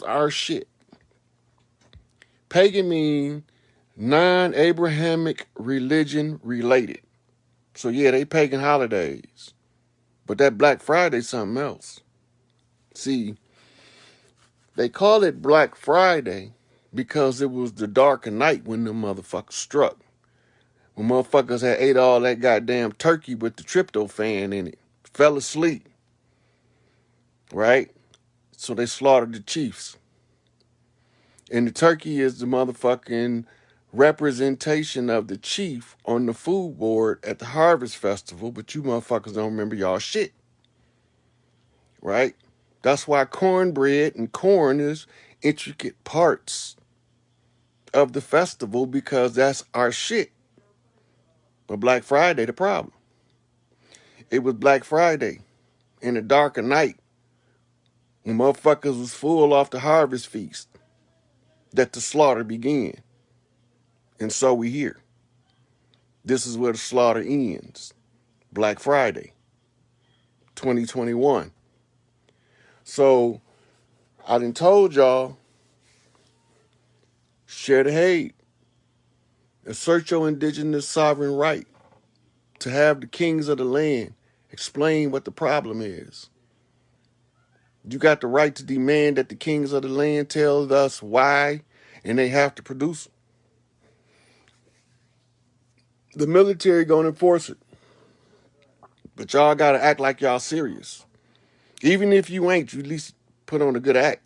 our shit. Pagan mean non-Abrahamic religion related. So yeah, they pagan holidays. But that Black Friday something else. See, they call it Black Friday because it was the dark of night when the motherfuckers struck. When motherfuckers had ate all that goddamn turkey with the tryptophan in it. Fell asleep. Right? So they slaughtered the chiefs. And the turkey is the motherfucking representation of the chief on the food board at the harvest festival, but you motherfuckers don't remember y'all shit. Right? That's why cornbread and corn is intricate parts of the festival, because that's our shit. But Black Friday, the problem. It was Black Friday in the dark of night when motherfuckers was full off the harvest feast that the slaughter began. And so we here. This is where the slaughter ends. Black Friday, 2021. So I done told y'all, share the hate. Assert your indigenous sovereign right to have the kings of the land explain what the problem is. You got the right to demand that the kings of the land tell us why, and they have to produce it. The military gonna enforce it. But y'all gotta act like y'all serious. Even if you ain't, you at least put on a good act.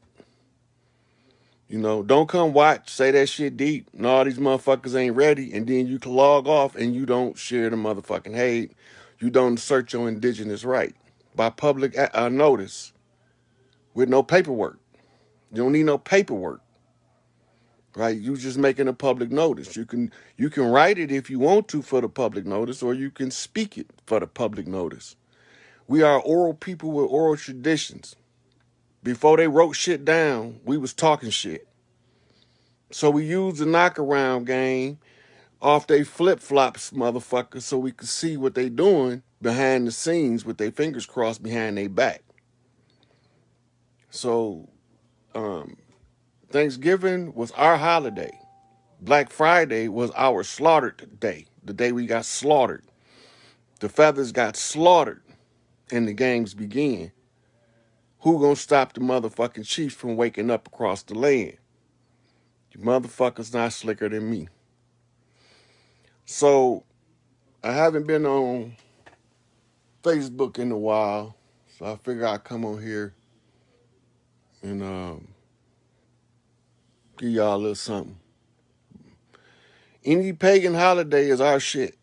You know, don't come watch, say that shit deep, and all these motherfuckers ain't ready, and then you can log off and you don't share the motherfucking hate. You don't assert your indigenous right by public notice with no paperwork. You don't need no paperwork, right? You just making a public notice. You can write it if you want to for the public notice, or you can speak it for the public notice. We are oral people with oral traditions. Before they wrote shit down, we was talking shit. So we used the knockaround game off they flip-flops, motherfuckers, so we could see what they doing behind the scenes with their fingers crossed behind their back. So Thanksgiving was our holiday. Black Friday was our slaughtered day, the day we got slaughtered. The feathers got slaughtered and the games began. Who gonna stop the motherfucking chiefs from waking up across the land? You motherfuckers not slicker than me. So I haven't been on Facebook in a while, so I figure I'd come on here and give y'all a little something. Any pagan holiday is our shit.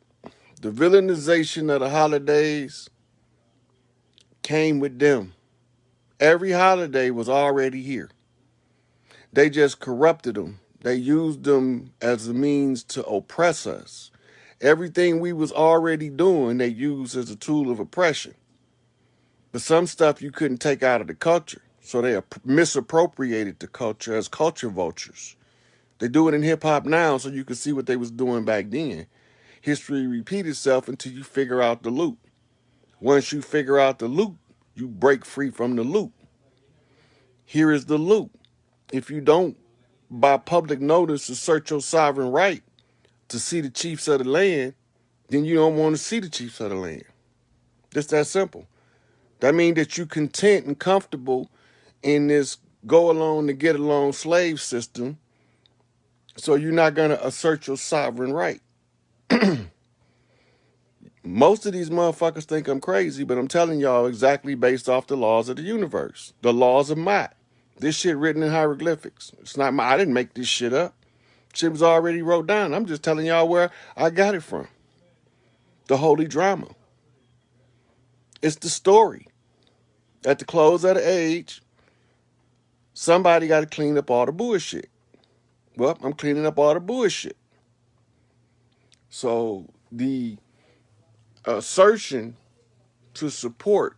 The villainization of the holidays came with them. Every holiday was already here. They just corrupted them. They used them as a means to oppress us. Everything we was already doing, they used as a tool of oppression. But some stuff you couldn't take out of the culture. So they misappropriated the culture as culture vultures. They do it in hip-hop now so you can see what they was doing back then. History repeats itself until you figure out the loop. Once you figure out the loop, you break free from the loop. Here is the loop. If you don't, by public notice, assert your sovereign right to see the chiefs of the land, then you don't want to see the chiefs of the land. Just that simple. That means that you're content and comfortable in this go along to get along slave system, so you're not going to assert your sovereign right. Most of these motherfuckers think I'm crazy, but I'm telling y'all exactly based off the laws of the universe, the laws of Mott. This shit written in hieroglyphics. It's not I didn't make this shit up. Shit was already wrote down. I'm just telling y'all where I got it from. The holy drama. It's the story. At the close of the age, somebody got to clean up all the bullshit. Well, I'm cleaning up all the bullshit. So the assertion to support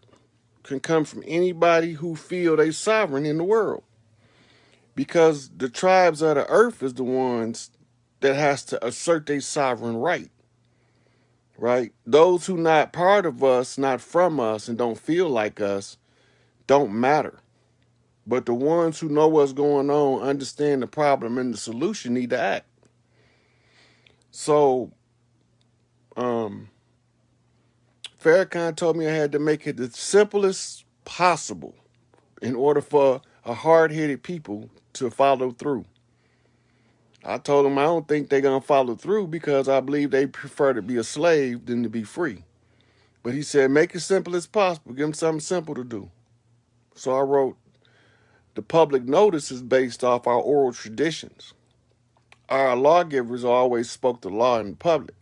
can come from anybody who feel they sovereign in the world. Because the tribes of the earth is the ones that has to assert their sovereign right. Right? Those who not part of us, not from us, and don't feel like us, don't matter. But the ones who know what's going on, understand the problem and the solution, need to act. So, Farrakhan told me I had to make it the simplest possible in order for a hard-headed people to follow through. I told them I don't think they're going to follow through because I believe they prefer to be a slave than to be free. But he said, make it simple as possible. Give them something simple to do. So I wrote, the public notice is based off our oral traditions. Our lawgivers always spoke the law in public.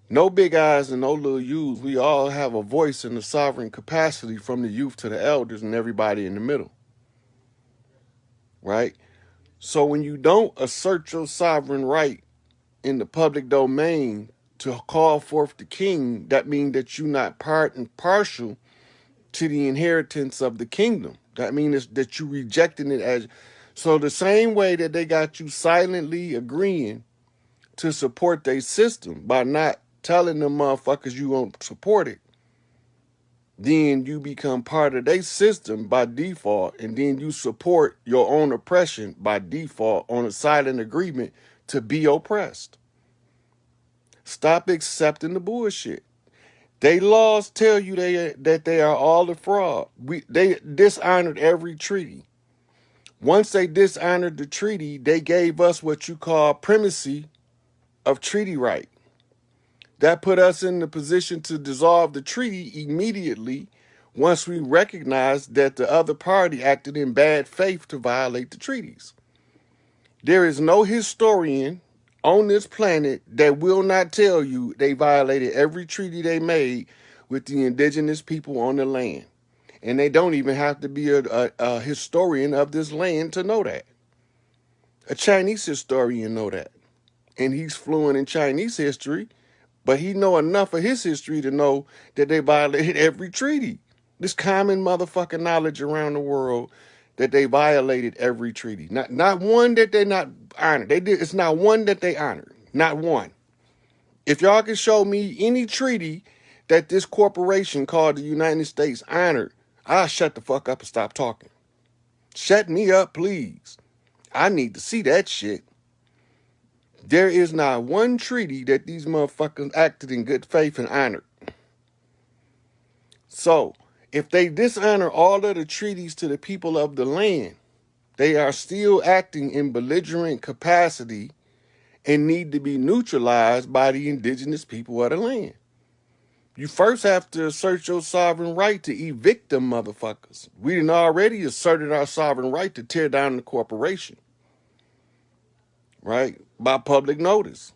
No big eyes and no little U's. We all have a voice in the sovereign capacity, from the youth to the elders and everybody in the middle. Right? So when you don't assert your sovereign right in the public domain to call forth the king, that means that you're not part and partial to the inheritance of the kingdom. That means that you rejecting it as... So the same way that they got you silently agreeing to support their system by not telling them motherfuckers you won't support it, then you become part of their system by default, and then you support your own oppression by default on a silent agreement to be oppressed. Stop accepting the bullshit. They laws tell you that they are all a fraud. They dishonored every treaty. Once they dishonored the treaty, they gave us what you call primacy of treaty right. That put us in the position to dissolve the treaty immediately once we recognized that the other party acted in bad faith to violate the treaties. There is no historian on this planet that will not tell you they violated every treaty they made with the indigenous people on the land. And they don't even have to be a historian of this land to know that. A Chinese historian know that. And he's fluent in Chinese history, but he know enough of his history to know that they violated every treaty. This common motherfucking knowledge around the world that they violated every treaty. Not one that they not honored. It's not one that they honored. Not one. If y'all can show me any treaty that this corporation called the United States honored, I'll shut the fuck up and stop talking. Shut me up, please. I need to see that shit. There is not one treaty that these motherfuckers acted in good faith and honored. So, if they dishonor all of the treaties to the people of the land, they are still acting in belligerent capacity and need to be neutralized by the indigenous people of the land. You first have to assert your sovereign right to evict them motherfuckers. We done already asserted our sovereign right to tear down the corporation. Right? By public notice.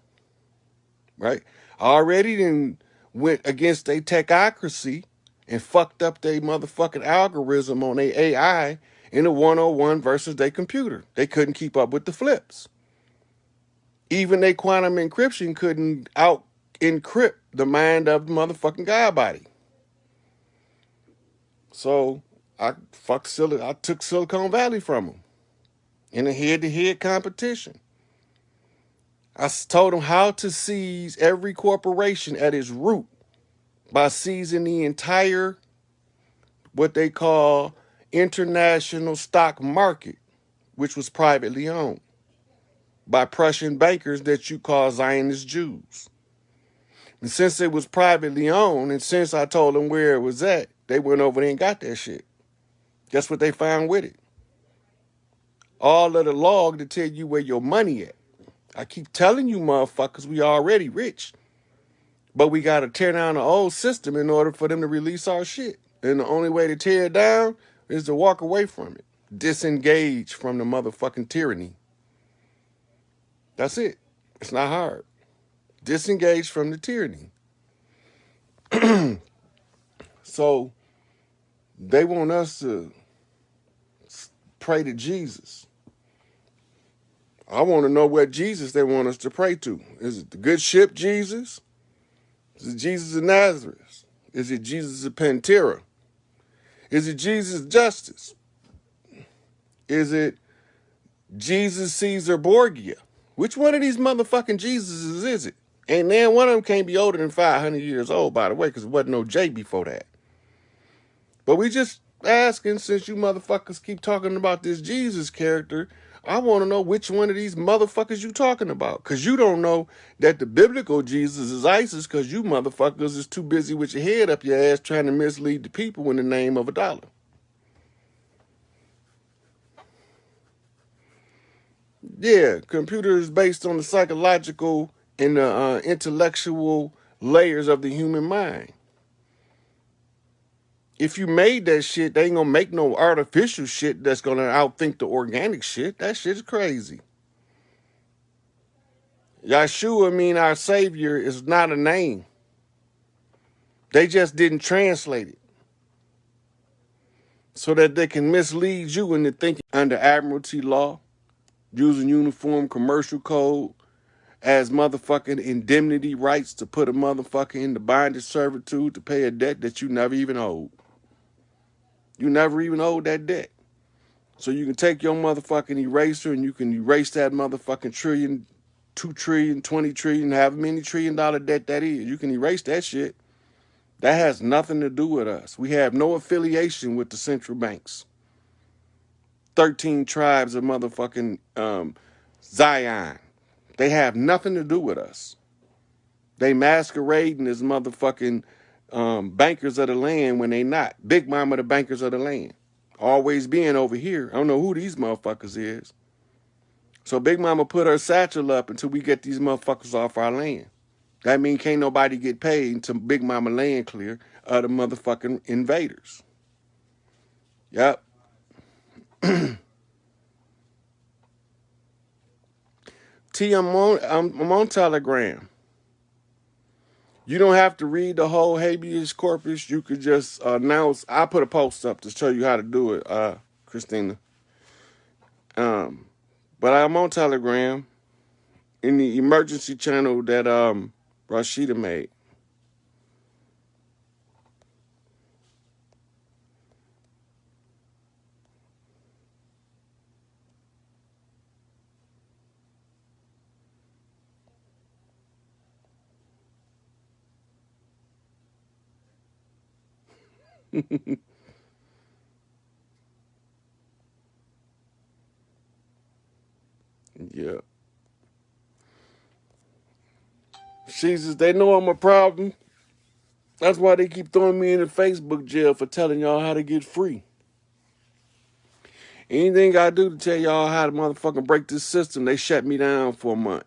Right? Already then went against their techocracy and fucked up their motherfucking algorithm on their AI in a 101 versus their computer. They couldn't keep up with the flips. Even their quantum encryption couldn't out encrypt the mind of the motherfucking God body. So I took Silicon Valley from them in a head-to-head competition. I told them how to seize every corporation at its root by seizing the entire, what they call, international stock market, which was privately owned by Prussian bankers that you call Zionist Jews. And since it was privately owned, and since I told them where it was at, they went over there and got that shit. Guess what they found with it? All of the log to tell you where your money at. I keep telling you motherfuckers, we already rich. But we got to tear down the old system in order for them to release our shit. And the only way to tear it down is to walk away from it. Disengage from the motherfucking tyranny. That's it. It's not hard. Disengage from the tyranny. So they want us to pray to Jesus. I want to know what Jesus they want us to pray to. Is it the good ship Jesus? Is it Jesus of Nazareth? Is it Jesus of Pantera? Is it Jesus Justice? Is it Jesus Caesar Borgia? Which one of these motherfucking Jesuses is it? And then one of them can't be older than 500 years old, by the way, because there wasn't no J before that. But we just asking, since you motherfuckers keep talking about this Jesus character, I want to know which one of these motherfuckers you talking about. Because you don't know that the biblical Jesus is ISIS, because you motherfuckers is too busy with your head up your ass trying to mislead the people in the name of a dollar. Yeah, computer is based on the psychological and the intellectual layers of the human mind. If you made that shit, they ain't gonna make no artificial shit that's gonna outthink the organic shit. That shit's crazy. Yeshua, mean our Savior, is not a name. They just didn't translate it so that they can mislead you into thinking under Admiralty law, using uniform commercial code as motherfucking indemnity rights to put a motherfucker in the bondage servitude to pay a debt that you never even owed. You never even owed that debt. So you can take your motherfucking eraser and you can erase that motherfucking trillion, 2 trillion, 20 trillion, however many $1 trillion debt that is. You can erase that shit. That has nothing to do with us. We have no affiliation with the central banks. 13 tribes of motherfucking Zion. They have nothing to do with us. They masquerading as motherfucking bankers of the land when they not. Big Mama the bankers of the land. Always being over here. I don't know who these motherfuckers is. So Big Mama put her satchel up until we get these motherfuckers off our land. That means can't nobody get paid until Big Mama land clear of the motherfucking invaders. Yep. T, I'm on Telegram. You don't have to read the whole habeas corpus. You could just announce. I put a post up to show you how to do it, Christina. But I'm on Telegram in the emergency channel that Rashida made. Yeah. Jesus, they know I'm a problem. That's why they keep throwing me in the Facebook jail for telling y'all how to get free. Anything I do to tell y'all how to motherfucking break this system, they shut me down for a month.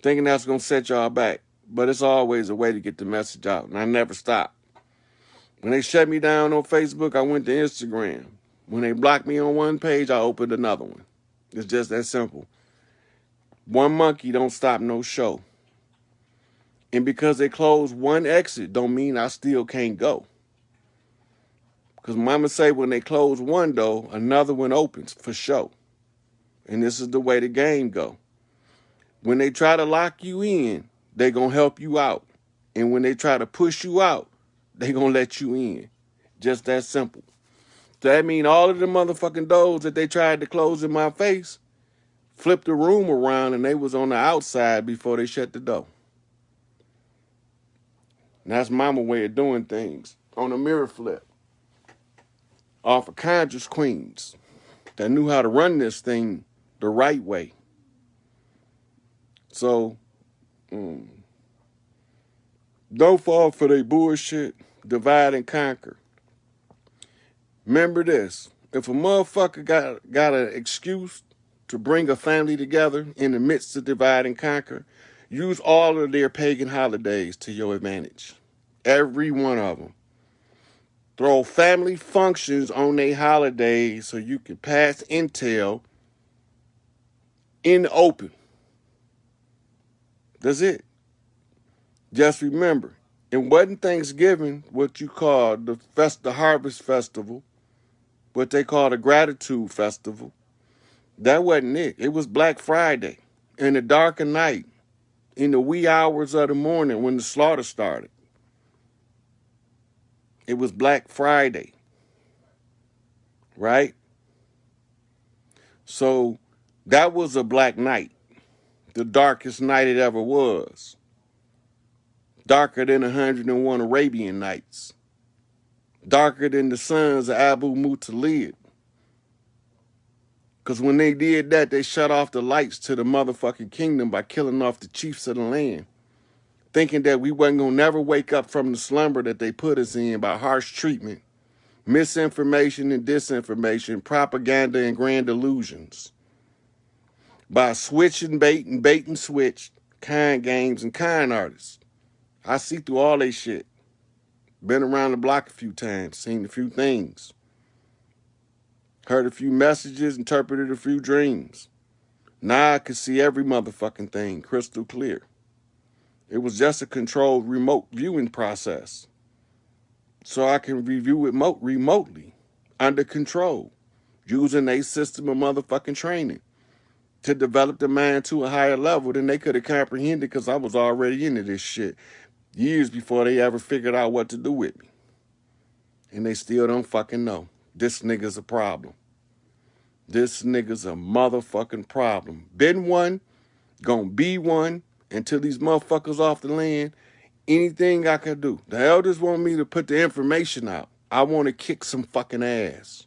Thinking that's going to set y'all back. But it's always a way to get the message out, and I never stop. When they shut me down on Facebook, I went to Instagram. When they blocked me on one page, I opened another one. It's just that simple. One monkey don't stop no show. And because they closed one exit don't mean I still can't go. Because mama say when they close one door, another one opens for sure. And this is the way the game go. When they try to lock you in, they gonna help you out. And when they try to push you out, they gonna let you in. Just that simple. So that mean all of the motherfucking doors that they tried to close in my face, flipped the room around and they was on the outside before they shut the door. And that's mama way of doing things. On a mirror flip. Off of conscious queens that knew how to run this thing the right way. So, don't fall for their bullshit, divide and conquer. Remember this, if a motherfucker got an excuse to bring a family together in the midst of divide and conquer, use all of their pagan holidays to your advantage. Every one of them. Throw family functions on their holidays so you can pass intel in the open. That's it. Just remember, it wasn't Thanksgiving, what you call the Harvest Festival, what they call the Gratitude Festival. That wasn't it. It was Black Friday, in the dark of night, in the wee hours of the morning when the slaughter started. It was Black Friday, right? So that was a black night, the darkest night it ever was. Darker than 101 Arabian Nights. darker than the sons of Abu Mutalib. Because when they did that, they shut off the lights to the motherfucking kingdom by killing off the chiefs of the land, thinking that we wasn't going to never wake up from the slumber that they put us in by harsh treatment, misinformation and disinformation, propaganda and grand illusions, by switch and bait and switch, kind games and kind artists. I see through all they shit. Been around the block a few times, seen a few things. Heard a few messages, interpreted a few dreams. Now I could see every motherfucking thing crystal clear. It was just a controlled remote viewing process. So I can review it remotely, under control, using a system of motherfucking training to develop the mind to a higher level than they could have comprehended because I was already into this shit years before they ever figured out what to do with me. And they still don't fucking know. This nigga's a problem. This nigga's a motherfucking problem. Been one, gonna be one until these motherfuckers off the land. Anything I can do. The elders want me to put the information out. I want to kick some fucking ass.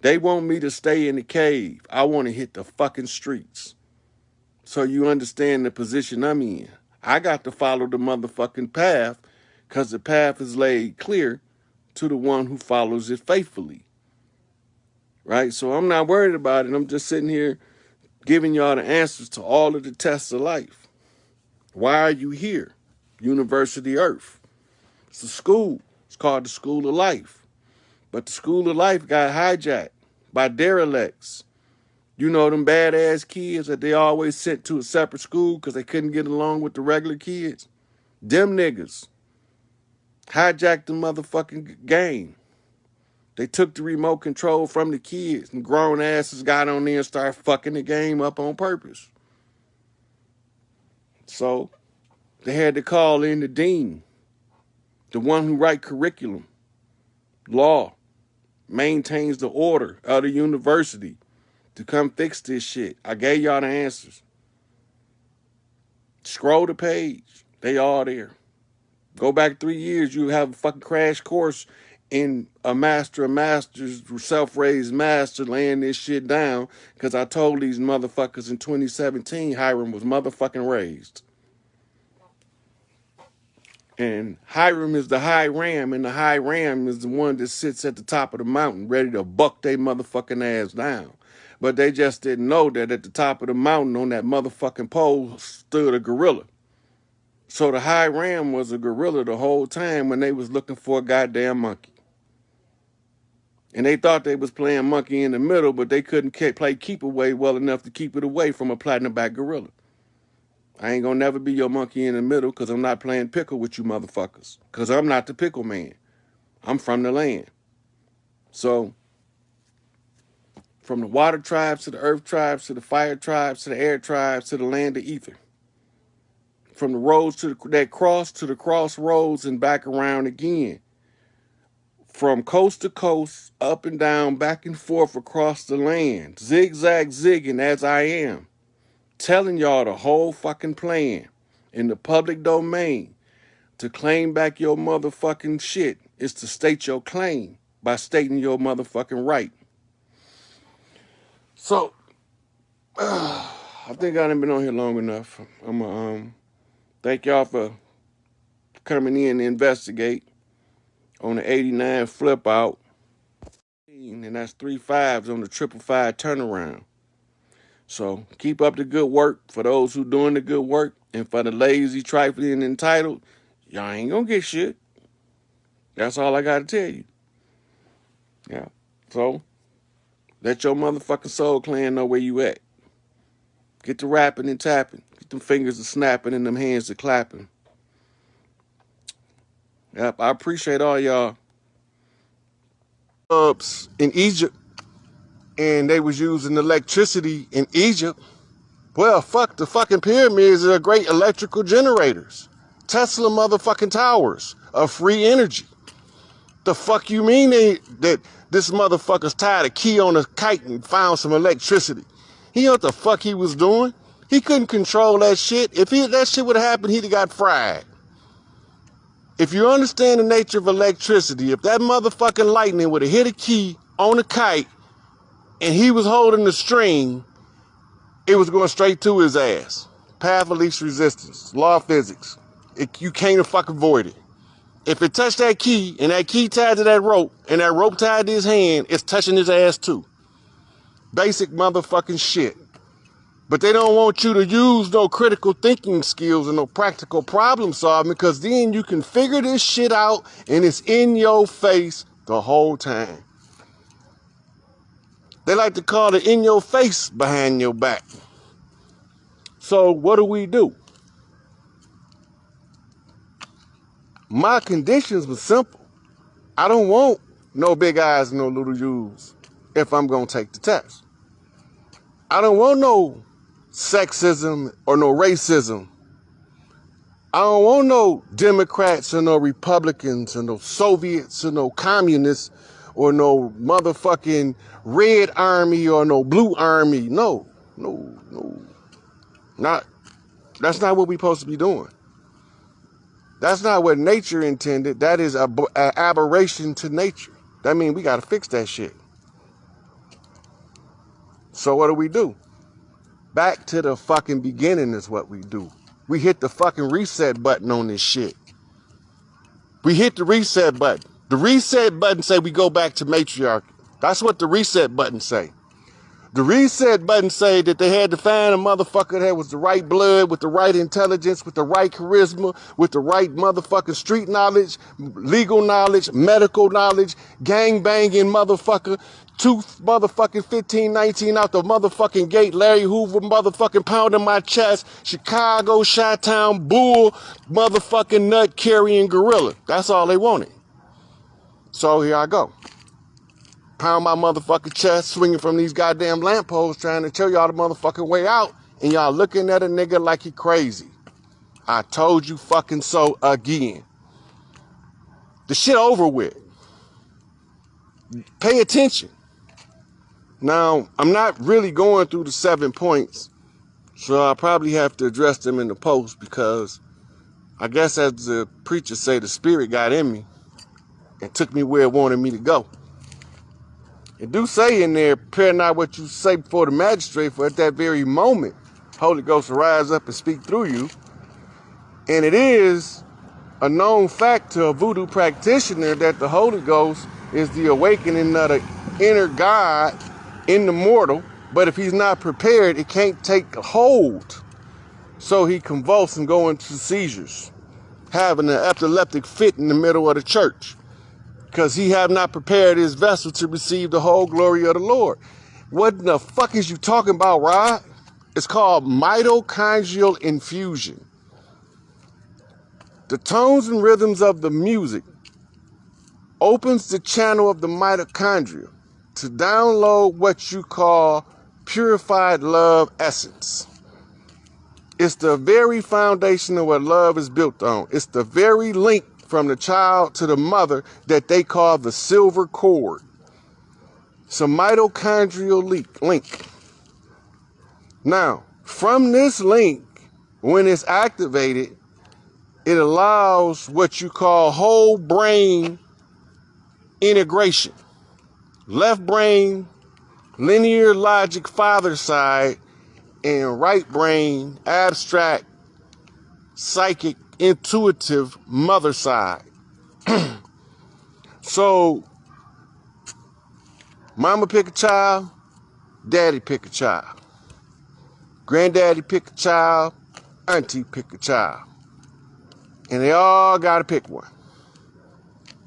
They want me to stay in the cave. I want to hit the fucking streets. So you understand the position I'm in. I got to follow the motherfucking path because the path is laid clear to the one who follows it faithfully. Right? So I'm not worried about it. I'm just sitting here giving y'all the answers to all of the tests of life. Why are you here? University Earth. It's a school. It's called the School of Life. But the School of Life got hijacked by derelicts. You know them badass kids that they always sent to a separate school because they couldn't get along with the regular kids? Them niggas hijacked the motherfucking game. They took the remote control from the kids and grown asses got on there and started fucking the game up on purpose. So they had to call in the dean, the one who writes curriculum, law, maintains the order of the university to come fix this shit. I gave y'all the answers. Scroll the page. They all there. Go back 3 years, you have a fucking crash course in a master's, self-raised master laying this shit down because I told these motherfuckers in 2017 Hiram was motherfucking raised. And Hiram is the high ram, and the high ram is the one that sits at the top of the mountain ready to buck they motherfucking ass down. But they just didn't know that at the top of the mountain on that motherfucking pole stood a gorilla. So the high ram was a gorilla the whole time when they was looking for a goddamn monkey. And they thought they was playing monkey in the middle, but they couldn't play keep away well enough to keep it away from a platinum back gorilla. I ain't gonna never be your monkey in the middle because I'm not playing pickle with you motherfuckers. Because I'm not the pickle man. I'm from the land. So, from the water tribes to the earth tribes to the fire tribes to the air tribes to the land of ether. From the roads to that cross to the crossroads and back around again. From coast to coast, up and down, back and forth across the land. Zigzag zigging as I am. Telling y'all the whole fucking plan in the public domain to claim back your motherfucking shit is to state your claim by stating your motherfucking right. So, I think I done been on here long enough. I'm gonna thank y'all for coming in to investigate on the 89 flip out. And that's 3 5s on the 555 turnaround. So keep up the good work for those who doing the good work. And for the lazy, trifling, and entitled, y'all ain't gonna get shit. That's all I gotta tell you. Yeah. So let your motherfucking soul clan know where you at. Get to rapping and tapping. Get them fingers to snapping and them hands to clapping. Yep, I appreciate all y'all. In Egypt, and they was using electricity in Egypt. Well, fuck, the fucking pyramids are great electrical generators. Tesla motherfucking towers of free energy. The fuck you mean that this motherfucker's tied a key on a kite and found some electricity? He knew what the fuck he was doing. He couldn't control that shit. If that shit would have happened, he'd have got fried. If you understand the nature of electricity, if that motherfucking lightning would have hit a key on a kite and he was holding the string, it was going straight to his ass. Path of least resistance. Law of physics. You can't fucking avoid it. If it touched that key and that key tied to that rope and that rope tied to his hand, it's touching his ass too. Basic motherfucking shit. But they don't want you to use no critical thinking skills and no practical problem solving, because then you can figure this shit out and it's in your face the whole time. They like to call it in your face behind your back. So what do? My conditions were simple. I don't want no big eyes and no little U's if I'm going to take the test. I don't want no sexism or no racism. I don't want no Democrats or no Republicans or no Soviets or no communists or no motherfucking red army or no blue army. No. That's not what we're supposed to be doing. That's not what nature intended. That is an aberration to nature. That means we got to fix that shit. So what do? Back to the fucking beginning is what we do. We hit the fucking reset button on this shit. We hit the reset button. The reset button say we go back to matriarchy. That's what the reset button say. The reset button say that they had to find a motherfucker that was the right blood, with the right intelligence, with the right charisma, with the right motherfucking street knowledge, legal knowledge, medical knowledge, gang banging motherfucker, tooth motherfucking 1519 out the motherfucking gate, Larry Hoover motherfucking pounding my chest, Chicago, Chi-Town, bull, motherfucking nut carrying gorilla. That's all they wanted. So here I go. Pound my motherfucking chest, swinging from these goddamn lampposts, trying to tell y'all the motherfucking way out, and y'all looking at a nigga like he crazy. I told you fucking so again. The shit over with. Pay attention. Now, I'm not really going through the 7 points, so I'll probably have to address them in the post, because I guess as the preacher say, the spirit got in me and took me where it wanted me to go. It do say in there, prepare not what you say before the magistrate, for at that very moment, Holy Ghost will rise up and speak through you. And it is a known fact to a voodoo practitioner that the Holy Ghost is the awakening of the inner God in the mortal. But if he's not prepared, it can't take hold. So he convulses and go into seizures, having an epileptic fit in the middle of the church, because he have not prepared his vessel to receive the whole glory of the Lord. What the fuck is you talking about, Rod? It's called mitochondrial infusion. The tones and rhythms of the music opens the channel of the mitochondria to download what you call purified love essence. It's the very foundation of what love is built on. It's the very link from the child to the mother that they call the silver cord. It's a mitochondrial link. Now, from this link, when it's activated, it allows what you call whole brain integration. Left brain, linear logic, father side, and right brain, abstract, psychic, intuitive, mother side. So, mama pick a child, daddy pick a child. Granddaddy pick a child, auntie pick a child. And they all gotta pick one.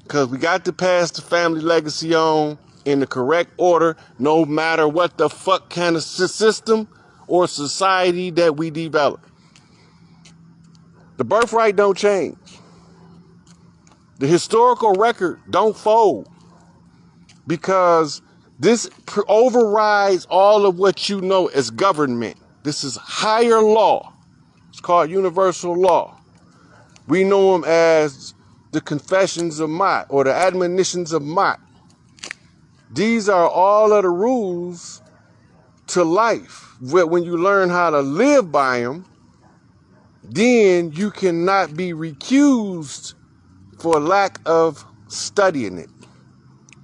Because we got to pass the family legacy on in the correct order, no matter what the fuck kind of system or society that we develop. The birthright don't change. The historical record don't fold, because this overrides all of what you know as government. This is higher law. It's called universal law. We know them as the confessions of Mott or the admonitions of Mott. These are all of the rules to life. When you learn how to live by them, then you cannot be recused for lack of studying it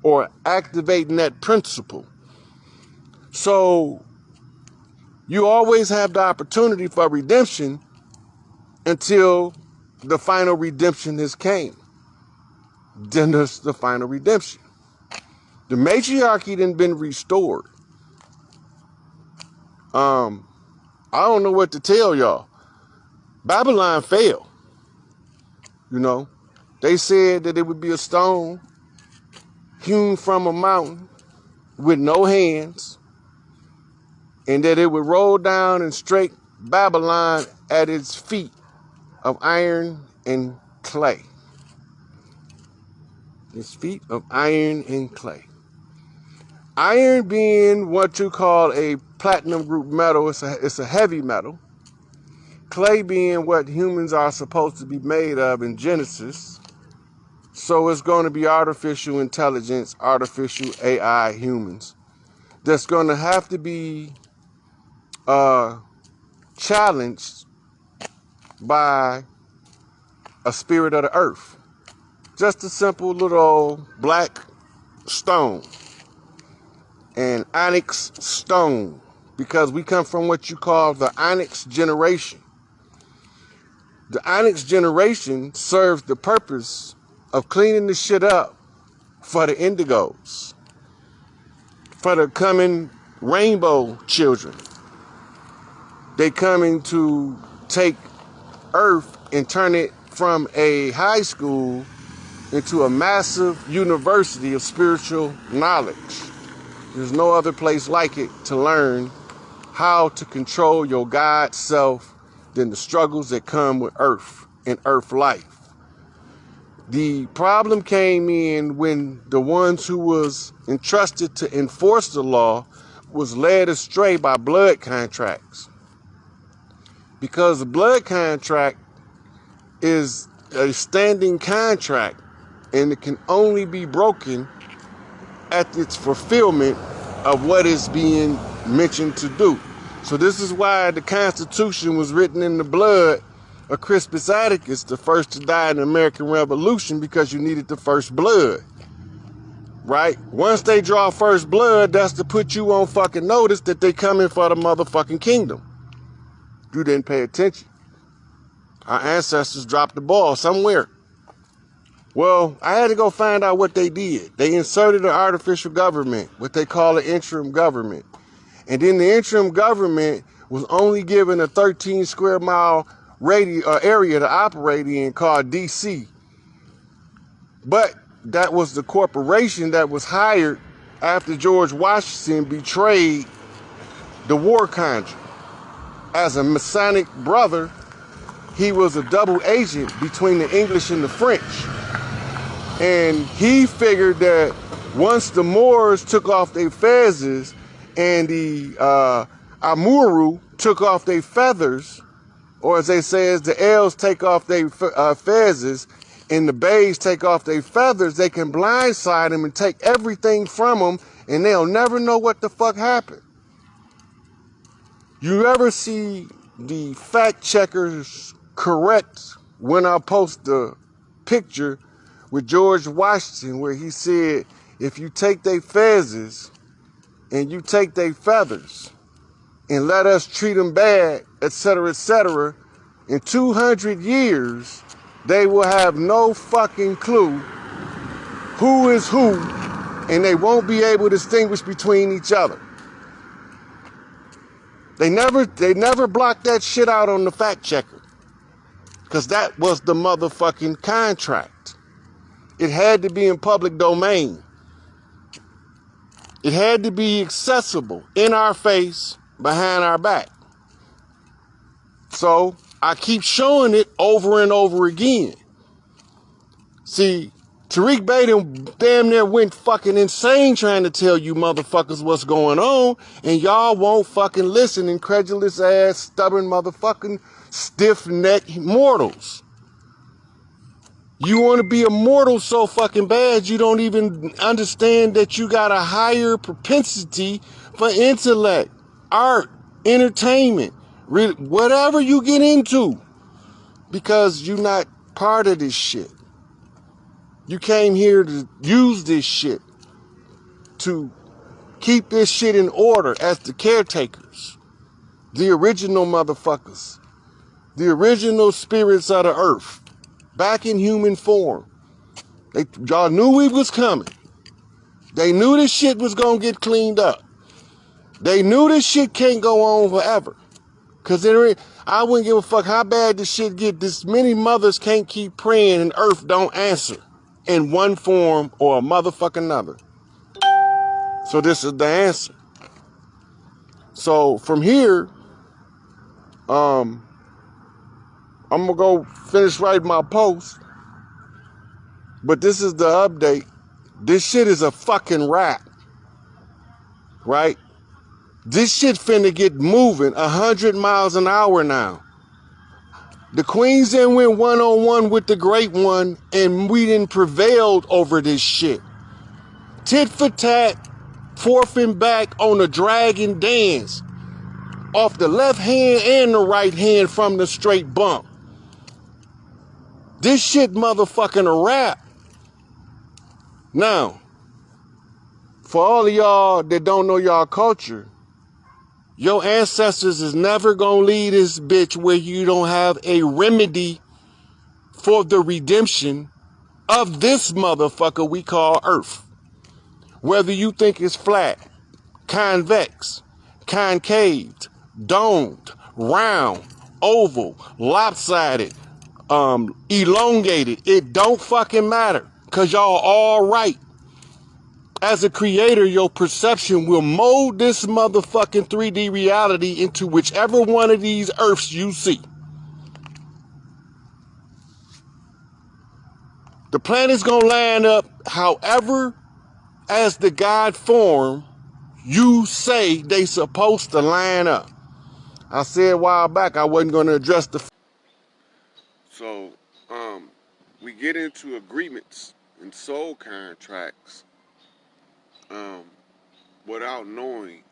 or activating that principle. So you always have the opportunity for redemption until the final redemption has came. Then there's the final redemption. The matriarchy then been restored. I don't know what to tell y'all. Babylon fell. You know, they said that it would be a stone hewn from a mountain with no hands, and that it would roll down and strike Babylon at its feet of iron and clay. Its feet of iron and clay. Iron being what you call a platinum group metal, it's a heavy metal. Clay being what humans are supposed to be made of in Genesis. So it's going to be artificial intelligence, artificial AI humans. That's going to have to be challenged by a spirit of the earth. Just a simple little black stone. And onyx stone. Because we come from what you call the onyx generation. The onyx generation serves the purpose of cleaning the shit up for the indigos, for the coming rainbow children. They coming to take Earth and turn it from a high school into a massive university of spiritual knowledge. There's no other place like it to learn how to control your God self than the struggles that come with Earth and Earth life. The problem came in when the ones who was entrusted to enforce the law was led astray by blood contracts. Because the blood contract is a standing contract and it can only be broken at its fulfillment of what is being mentioned to do. So this is why the Constitution was written in the blood of Crispus Attucks, the first to die in the American Revolution, because you needed the first blood, right? Once they draw first blood, that's to put you on fucking notice that they coming for the motherfucking kingdom. You didn't pay attention. Our ancestors dropped the ball somewhere. Well, I had to go find out what they did. They inserted an artificial government, what they call an interim government. And then the interim government was only given a 13 square mile area to operate in called DC. But that was the corporation that was hired after George Washington betrayed the war conjurer. As a Masonic brother, he was a double agent between the English and the French. And he figured that once the Moors took off their fezzes and the Amuru took off their feathers, or as they say, as the elves take off their fezzes and the bays take off their feathers, they can blindside them and take everything from them and they'll never know what the fuck happened. You ever see the fact checkers correct when I post the picture with George Washington where he said, if you take their fezzes and you take their feathers and let us treat them bad, etc., in 200 years, they will have no fucking clue who is who, and they won't be able to distinguish between each other. They never blocked that shit out on the fact checker, because that was the motherfucking contract. It had to be in public domain. It had to be accessible, in our face, behind our back. So I keep showing it over and over again. See, Tariq Bey damn near went fucking insane trying to tell you motherfuckers what's going on, and y'all won't fucking listen, incredulous ass, stubborn motherfucking stiff-necked mortals. You want to be a mortal so fucking bad you don't even understand that you got a higher propensity for intellect, art, entertainment, whatever you get into, because you're not part of this shit. You came here to use this shit, to keep this shit in order as the caretakers, the original motherfuckers, the original spirits of the earth, back in human form. Y'all knew we was coming. They knew this shit was gonna get cleaned up. They knew this shit can't go on forever. Considering I wouldn't give a fuck how bad this shit get. This many mothers can't keep praying and earth don't answer in one form or a motherfucking another. So this is the answer. So from here, I'm gonna go finish writing my post. But this is the update. This shit is a fucking wrap, right? This shit finna get moving 100 miles an hour now. The Queens then went one-on-one with the Great One, and we done prevailed over this shit. Tit for tat, forth and back on the dragon dance. Off the left hand and the right hand from the straight bump. This shit motherfucking a wrap. Now, for all of y'all that don't know y'all culture, your ancestors is never gonna leave this bitch where you don't have a remedy for the redemption of this motherfucker we call Earth. Whether you think it's flat, convex, concaved, domed, round, oval, lopsided, elongated, it don't fucking matter, cause y'all all right. As a creator, your perception will mold this motherfucking 3D reality into whichever one of these earths you see. The planet's gonna line up however, as the God form, you say they supposed to line up. I said a while back I wasn't gonna address the... So, we get into agreements and soul contracts without knowing,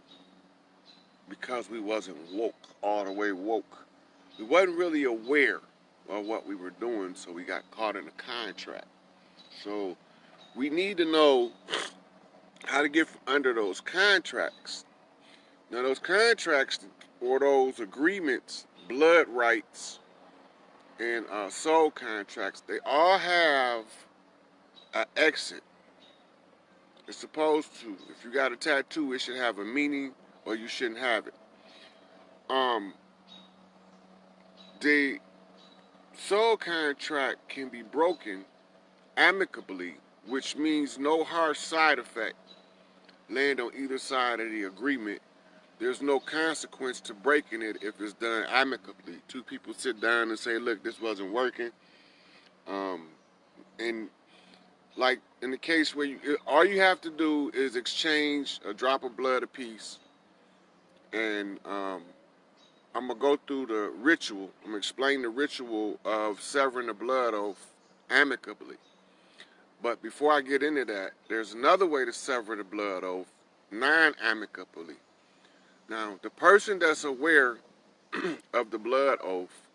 because we wasn't woke, all the way woke. We wasn't really aware of what we were doing, so we got caught in a contract. So we need to know how to get under those contracts. Now those contracts or those agreements, blood rights, and soul contracts, they all have an exit. It's supposed to. If you got a tattoo, it should have a meaning, or you shouldn't have it. The soul contract can be broken amicably, which means no harsh side effect land on either side of the agreement. There's no consequence to breaking it if it's done amicably. Two people sit down and say, look, this wasn't working. And like in the case where all you have to do is exchange a drop of blood apiece. And I'm going to go through the ritual. I'm going to explain the ritual of severing the blood oath amicably. But before I get into that, there's another way to sever the blood oath non-amicably. Now, the person that's aware of the blood oath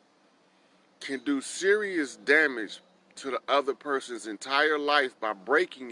can do serious damage to the other person's entire life by breaking it.